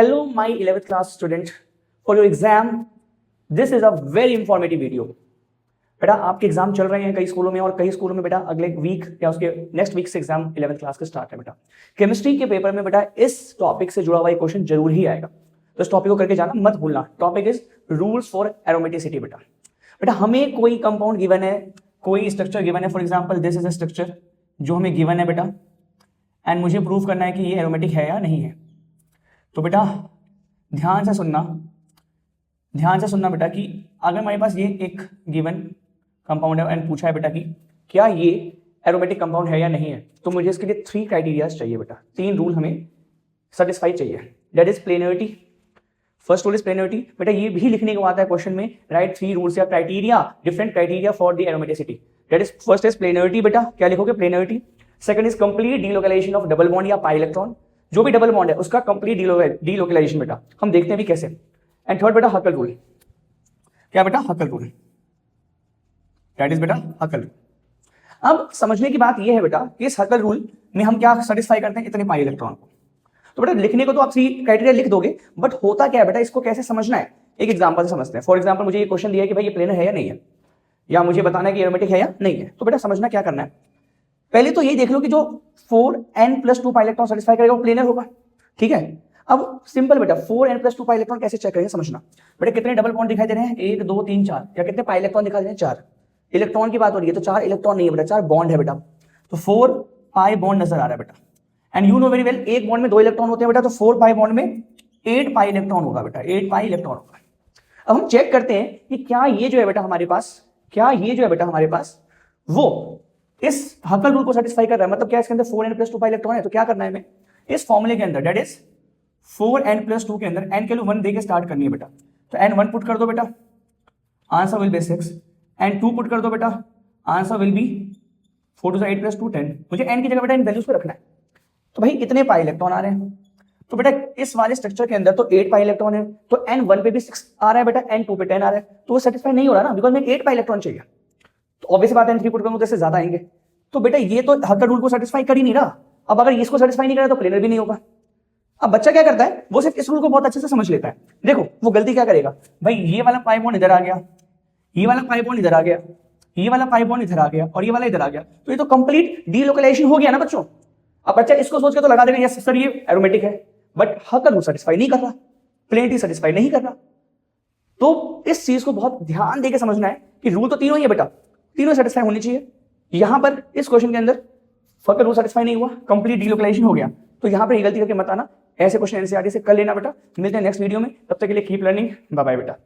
Hello, my 11th class student. For your exam, this is a very informative video. बेटा आपके exam चल रहे हैं कई स्कूलों में और कई स्कूलों में बेटा अगले वीक या उसके नेक्स्ट वीक से एग्जाम 11th क्लास के स्टार्ट है बेटा। केमिस्ट्री के पेपर में बेटा इस टॉपिक से जुड़ा हुआ एक क्वेश्चन जरूर ही आएगा, तो इस टॉपिक को करके जाना मत भूलना। Topic is rules for aromaticity. बेटा हमें कोई कंपाउंड गिवन है, कोई स्ट्रक्चर गिवन है, for example this is a structure जो हमें गिवन है बेटा, एंड मुझे प्रूव करना है कि ये एरोमेटिक है या नहीं है। तो बेटा ध्यान से सुनना बेटा कि अगर हमारे पास ये एक गिवन कंपाउंड है एंड पूछा है बेटा कि क्या ये एरोमेटिक कंपाउंड है या नहीं है, तो मुझे इसके लिए 3 क्राइटेरियाज चाहिए बेटा, 3 रूल हमें सेटिस्फाई चाहिए। That is planarity. First rule is planarity. बेटा ये भी लिखने को आता है क्वेश्चन में, राइट 3 रूल्स या criteria, different criteria for the aromaticity. That is first is planarity. बेटा क्या लिखोगे? Planarity. Second is complete delocalisation of double bond या पाई इलेक्ट्रॉन, जो भी डबल बॉन्ड है उसका कंप्लीट डीलोकेलाइजेशन बेटा, हम देखते हैं भी कैसे। एंड थर्ड बेटा हकल रूल। क्या बेटा? हकल रूल। दैट इज बेटा हकल। अब समझने की बात यह है बेटा कि इस हकल रूल में हम क्या सेटिस्फाई करते हैं, इतने पाई इलेक्ट्रॉन को। तो बेटा लिखने को तो आप 3 क्राइटेरिया लिख दोगे, बट होता क्या है बेटा, इसको कैसे समझना है एक एग्जांपल से समझते हैं। फॉर एग्जांपल मुझे ये क्वेश्चन दिया है कि भाई ये प्लेनर है या नहीं है, या मुझे बताना है कि एरोमेटिक है या नहीं है। तो बेटा समझना क्या करना है, पहले तो ये देख लो कि जो 4n+2 पाई इलेक्ट्रॉन सेटिस्फाई करेगा वो प्लेनर होगा, ठीक है। अब सिंपल बेटा 4n+2 पाई इलेक्ट्रॉन कैसे चेक करेंगे, समझना। बेटा कितने डबल बॉन्ड दिखाई दे रहे हैं, 1 2 3 4, या कितने पाई इलेक्ट्रॉन दिखाई दे रहे हैं, 4। इलेक्ट्रॉन की बात हो रही है तो 4 इलेक्ट्रॉन नहीं है बेटा, 4 बॉन्ड है बेटा, तो 4 पाई बॉन्ड नजर आ रहा है बेटा। And you know very well एक बॉन्ड में 2 इलेक्ट्रॉन होते हैं बेटा, तो 4 पाई बॉन्ड में 8 पाई इलेक्ट्रॉन होगा बेटा, 8 पाई इलेक्ट्रॉन होगा। अब हम चेक करते हैं कि क्या ये जो है बेटा हमारे पास वो इस हकल रूल को सेटिस्फाई कर रहा है। मतलब क्या इसके अंदर 4n+2 पाई इलेक्ट्रॉन है, तो क्या करना है हमें, इस फॉर्मूले के अंदर दैट इज 4n+2 के अंदर n के लिए 1 देके स्टार्ट करनी है बेटा। तो n1 पुट कर दो बेटा, answer will be 6। n2 put कर दो बेटा, आंसर विल बी 4 to 8+2 10। मुझे n की जगह बेटा इन वैल्यूज पे रखना है। तो भाई इतने पाई इलेक्ट्रॉन आ रहे हैं, तो बेटा इस वाले स्ट्रक्चर के अंदर तो 8 पाई इलेक्ट्रॉन है, तो n1 पे भी 6 आ रहा है बेटा, n2 पे 10 आ रहा है, तो वो सेटिस्फाई नहीं हो रहा ना, बिकॉज में 8 पाई इलेक्ट्रॉन चाहिए। तो ऑब्वियस बात है n3 पुट करूंगा तो इससे ज्यादा आएंगे। तो बेटा ये तो हकल रूल को सेटिस्फाई कर ही नहीं रहा। अब अगर इसको सेटिस्फाई नहीं करा तो प्लेनर भी नहीं होगा। अब बच्चा क्या करता है, वो सिर्फ इस रूल को बहुत अच्छे से समझ लेता है। देखो वो गलती क्या करेगा, भाई ये वाला पाई बॉन्ड इधर आ गया, ये वाला पाई बॉन्ड इधर आ गया, ये वाला पाई बॉन्ड इधर आ गया और ये वाला इधर आ गया, तो ये तो कंप्लीट डीलोकेलाइजेशन हो गया ना बच्चों। अब बच्चा इसको सोच के तो लगा देगा यस सर ये एरोमेटिक है, बट हकल रूल सेटिस्फाई नहीं कर रहा, प्लेनरिटी सेटिस्फाई नहीं कर रहा। तो इस चीज को बहुत ध्यान देकर समझना है कि रूल तो तीनों ही है बेटा, तीनों सेटिस्फाई होनी चाहिए। यहां पर इस क्वेश्चन के अंदर हकल रूल सेटिस्फाई नहीं हुआ, कंप्लीट डीलोकेलाइजेशन हो गया, तो यहां पर ये गलती करके मत आना। ऐसे क्वेश्चन एनसीईआरटी से कर लेना बेटा। मिलते हैं नेक्स्ट वीडियो में, तब तक के लिए कीप लर्निंग, बाय बाय बेटा।